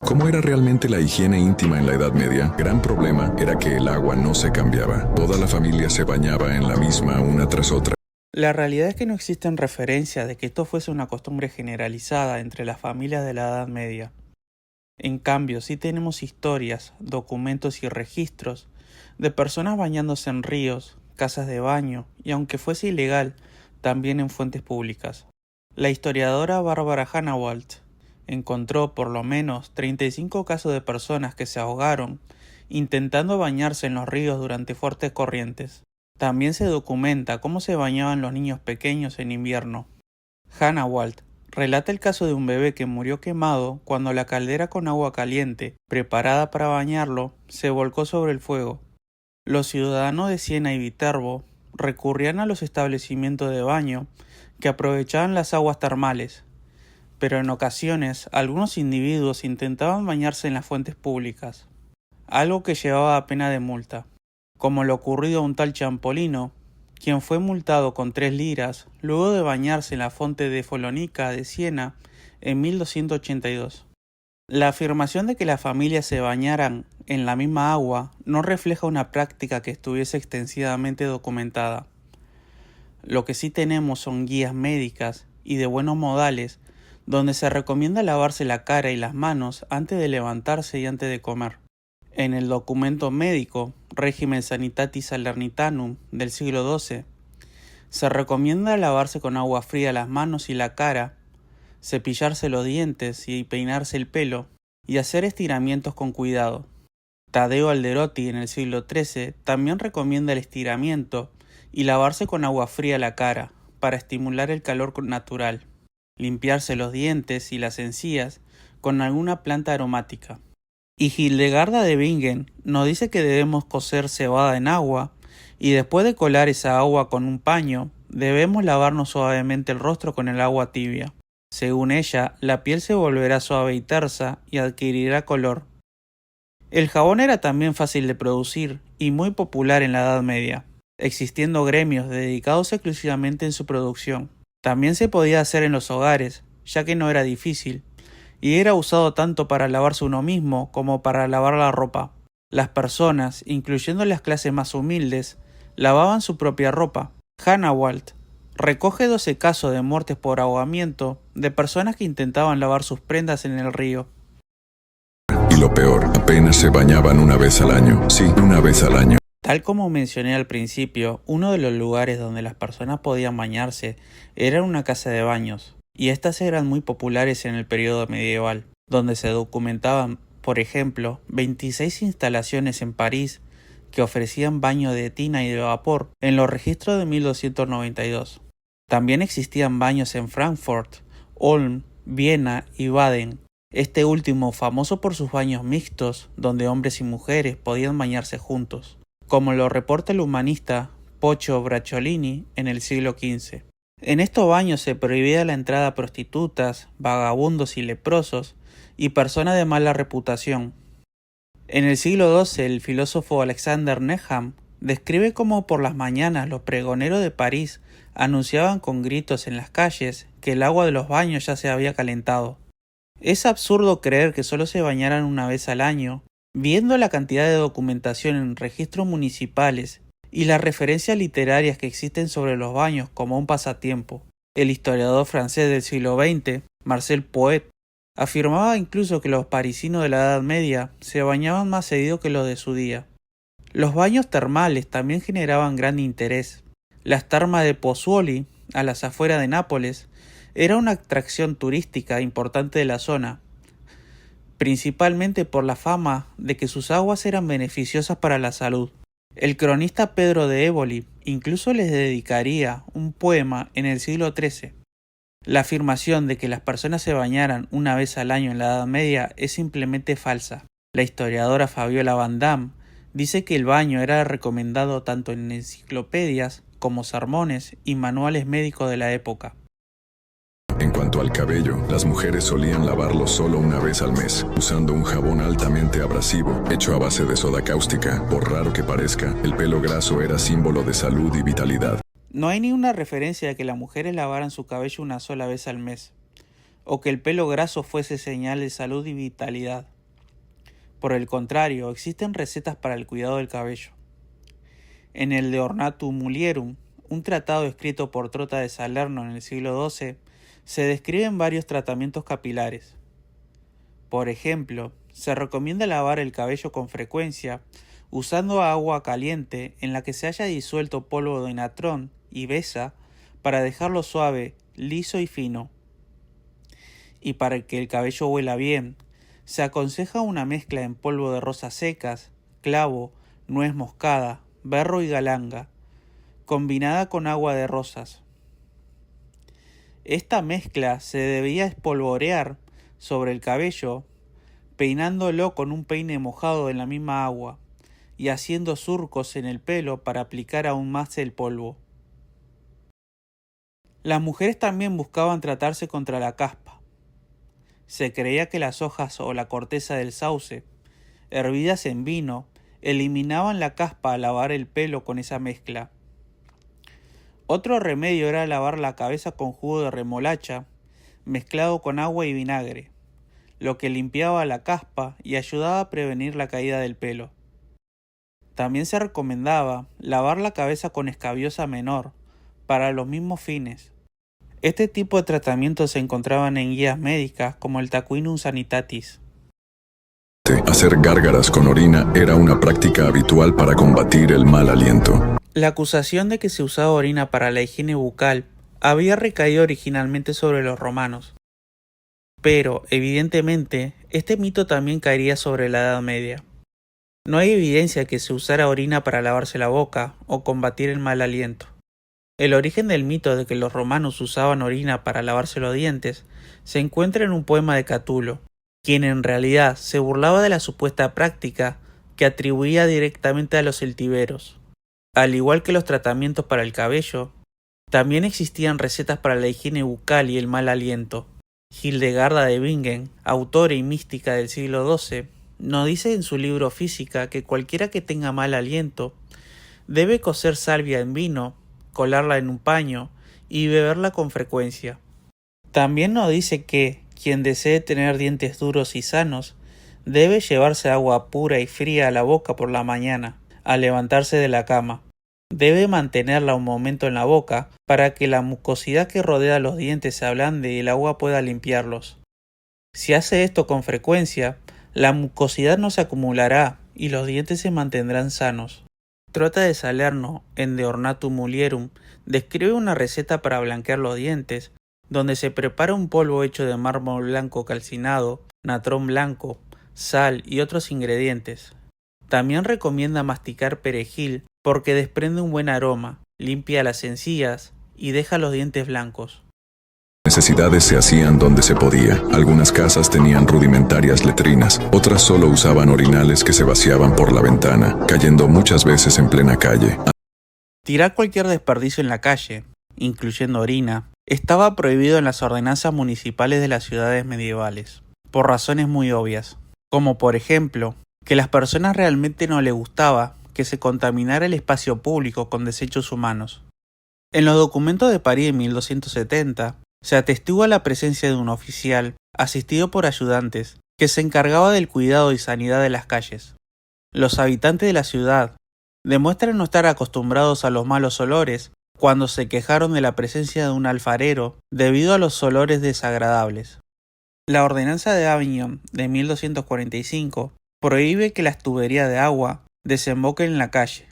¿Cómo era realmente la higiene íntima en la Edad Media? Gran problema era que el agua no se cambiaba. Toda la familia se bañaba en la misma una tras otra. La realidad es que no existen referencias de que esto fuese una costumbre generalizada entre las familias de la Edad Media. En cambio, sí tenemos historias, documentos y registros de personas bañándose en ríos, casas de baño y, aunque fuese ilegal, también en fuentes públicas. La historiadora Barbara Hanawalt encontró por lo menos 35 casos de personas que se ahogaron intentando bañarse en los ríos durante fuertes corrientes. También se documenta cómo se bañaban los niños pequeños en invierno. Hanawalt relata el caso de un bebé que murió quemado cuando la caldera con agua caliente, preparada para bañarlo, se volcó sobre el fuego. Los ciudadanos de Siena y Viterbo recurrían a los establecimientos de baño que aprovechaban las aguas termales, pero en ocasiones algunos individuos intentaban bañarse en las fuentes públicas, algo que llevaba a pena de multa, como lo ocurrido a un tal Champolino, quien fue multado con 3 liras luego de bañarse en la fuente de Folónica de Siena en 1282. La afirmación de que las familias se bañaran en la misma agua no refleja una práctica que estuviese extensivamente documentada. Lo que sí tenemos son guías médicas y de buenos modales donde se recomienda lavarse la cara y las manos antes de levantarse y antes de comer. En el documento médico Regimen Sanitatis Salernitanum del siglo XII, se recomienda lavarse con agua fría las manos y la cara, cepillarse los dientes y peinarse el pelo, y hacer estiramientos con cuidado. Taddeo Alderotti en el siglo XIII también recomienda el estiramiento y lavarse con agua fría la cara, para estimular el calor natural. Limpiarse los dientes y las encías con alguna planta aromática. Y Hildegarda de Bingen nos dice que debemos cocer cebada en agua y después de colar esa agua con un paño, debemos lavarnos suavemente el rostro con el agua tibia. Según ella, la piel se volverá suave y tersa y adquirirá color. El jabón era también fácil de producir y muy popular en la Edad Media, existiendo gremios dedicados exclusivamente en su producción. También se podía hacer en los hogares, ya que no era difícil, y era usado tanto para lavarse uno mismo como para lavar la ropa. Las personas, incluyendo las clases más humildes, lavaban su propia ropa. Hanawalt recoge 12 casos de muertes por ahogamiento de personas que intentaban lavar sus prendas en el río. Y lo peor, apenas se bañaban una vez al año. Sí, una vez al año. Tal como mencioné al principio, uno de los lugares donde las personas podían bañarse era una casa de baños, y estas eran muy populares en el periodo medieval, donde se documentaban, por ejemplo, 26 instalaciones en París que ofrecían baño de tina y de vapor en los registros de 1292. También existían baños en Frankfurt, Ulm, Viena y Baden, este último famoso por sus baños mixtos, donde hombres y mujeres podían bañarse juntos, como lo reporta el humanista Poggio Bracciolini en el siglo XV. En estos baños se prohibía la entrada a prostitutas, vagabundos y leprosos, y personas de mala reputación. En el siglo XII, el filósofo Alexander Needham describe cómo por las mañanas los pregoneros de París anunciaban con gritos en las calles que el agua de los baños ya se había calentado. Es absurdo creer que solo se bañaran una vez al año, viendo la cantidad de documentación en registros municipales y las referencias literarias que existen sobre los baños como un pasatiempo. El historiador francés del siglo XX, Marcel Poet, afirmaba incluso que los parisinos de la Edad Media se bañaban más seguido que los de su día. Los baños termales también generaban gran interés. Las termas de Pozzuoli, a las afueras de Nápoles, era una atracción turística importante de la zona, principalmente por la fama de que sus aguas eran beneficiosas para la salud. El cronista Pedro de Éboli incluso les dedicaría un poema en el siglo XIII. La afirmación de que las personas se bañaran una vez al año en la Edad Media es simplemente falsa. La historiadora Fabiola Van Damme dice que el baño era recomendado tanto en enciclopedias como sermones y manuales médicos de la época. En cuanto al cabello, las mujeres solían lavarlo solo una vez al mes, usando un jabón altamente abrasivo, hecho a base de soda cáustica. Por raro que parezca, el pelo graso era símbolo de salud y vitalidad. No hay ni una referencia de que las mujeres lavaran su cabello una sola vez al mes, o que el pelo graso fuese señal de salud y vitalidad. Por el contrario, existen recetas para el cuidado del cabello. En el De Ornatum Mulierum, un tratado escrito por Trota de Salerno en el siglo XII, se describen varios tratamientos capilares. Por ejemplo, se recomienda lavar el cabello con frecuencia usando agua caliente en la que se haya disuelto polvo de natrón y besa para dejarlo suave, liso y fino. Y para que el cabello huela bien, se aconseja una mezcla en polvo de rosas secas, clavo, nuez moscada, berro y galanga, combinada con agua de rosas. Esta mezcla se debía espolvorear sobre el cabello, peinándolo con un peine mojado en la misma agua y haciendo surcos en el pelo para aplicar aún más el polvo. Las mujeres también buscaban tratarse contra la caspa. Se creía que las hojas o la corteza del sauce, hervidas en vino, eliminaban la caspa al lavar el pelo con esa mezcla. Otro remedio era lavar la cabeza con jugo de remolacha mezclado con agua y vinagre, lo que limpiaba la caspa y ayudaba a prevenir la caída del pelo. También se recomendaba lavar la cabeza con escabiosa menor para los mismos fines. Este tipo de tratamientos se encontraban en guías médicas como el Taquinum Sanitatis. Hacer gárgaras con orina era una práctica habitual para combatir el mal aliento. La acusación de que se usaba orina para la higiene bucal había recaído originalmente sobre los romanos. Pero, evidentemente, este mito también caería sobre la Edad Media. No hay evidencia que se usara orina para lavarse la boca o combatir el mal aliento. El origen del mito de que los romanos usaban orina para lavarse los dientes se encuentra en un poema de Catulo, quien en realidad se burlaba de la supuesta práctica que atribuía directamente a los celtíberos. Al igual que los tratamientos para el cabello, también existían recetas para la higiene bucal y el mal aliento. Hildegarda de Bingen, autora y mística del siglo XII, nos dice en su libro Física que cualquiera que tenga mal aliento debe cocer salvia en vino, colarla en un paño y beberla con frecuencia. También nos dice que quien desee tener dientes duros y sanos debe llevarse agua pura y fría a la boca por la mañana, al levantarse de la cama. Debe mantenerla un momento en la boca para que la mucosidad que rodea los dientes se ablande y el agua pueda limpiarlos. Si hace esto con frecuencia, la mucosidad no se acumulará y los dientes se mantendrán sanos. Trota de Salerno, en De Ornatum Mulierum, describe una receta para blanquear los dientes, donde se prepara un polvo hecho de mármol blanco calcinado, natrón blanco, sal y otros ingredientes. También recomienda masticar perejil porque desprende un buen aroma, limpia las encías y deja los dientes blancos. Necesidades se hacían donde se podía. Algunas casas tenían rudimentarias letrinas, otras solo usaban orinales que se vaciaban por la ventana, cayendo muchas veces en plena calle. Tirar cualquier desperdicio en la calle, incluyendo orina, estaba prohibido en las ordenanzas municipales de las ciudades medievales, por razones muy obvias, como por ejemplo, que a las personas realmente no les gustaba que se contaminara el espacio público con desechos humanos. En los documentos de París de 1270, se atestigua la presencia de un oficial, asistido por ayudantes, que se encargaba del cuidado y sanidad de las calles. Los habitantes de la ciudad demuestran no estar acostumbrados a los malos olores cuando se quejaron de la presencia de un alfarero debido a los olores desagradables. La ordenanza de Avignon de 1245 prohíbe que las tuberías de agua desemboquen en la calle.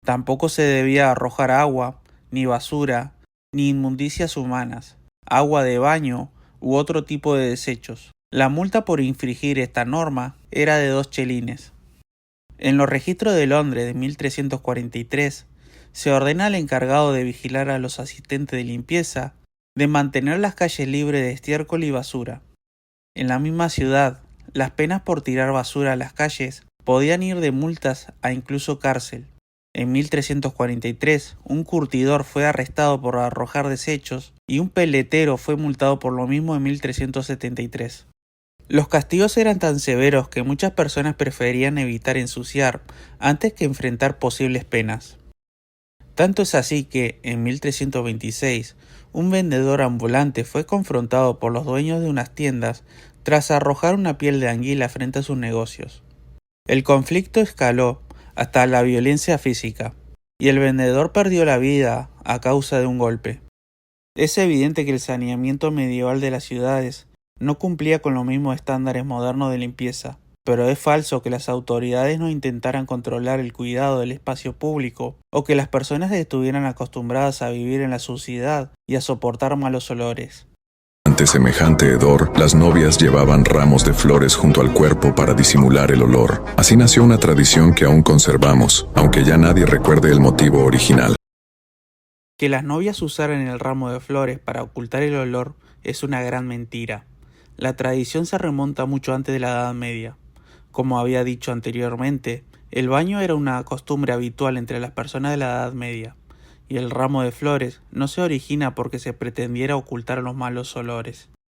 Tampoco se debía arrojar agua, ni basura, ni inmundicias humanas, agua de baño u otro tipo de desechos. La multa por infringir esta norma era de 2 chelines. En los registros de Londres de 1343 se ordena al encargado de vigilar a los asistentes de limpieza de mantener las calles libres de estiércol y basura. En la misma ciudad, las penas por tirar basura a las calles podían ir de multas a incluso cárcel. En 1343, un curtidor fue arrestado por arrojar desechos y un peletero fue multado por lo mismo en 1373. Los castigos eran tan severos que muchas personas preferían evitar ensuciar antes que enfrentar posibles penas. Tanto es así que, en 1326, un vendedor ambulante fue confrontado por los dueños de unas tiendas tras arrojar una piel de anguila frente a sus negocios. El conflicto escaló hasta la violencia física, y el vendedor perdió la vida a causa de un golpe. Es evidente que el saneamiento medieval de las ciudades no cumplía con los mismos estándares modernos de limpieza, pero es falso que las autoridades no intentaran controlar el cuidado del espacio público o que las personas estuvieran acostumbradas a vivir en la suciedad y a soportar malos olores. Ante semejante hedor, las novias llevaban ramos de flores junto al cuerpo para disimular el olor. Así nació una tradición que aún conservamos, aunque ya nadie recuerde el motivo original. Que las novias usaran el ramo de flores para ocultar el olor es una gran mentira. La tradición se remonta mucho antes de la Edad Media. Como había dicho anteriormente, el baño era una costumbre habitual entre las personas de la Edad Media, y el ramo de flores no se origina porque se pretendiera ocultar los malos olores.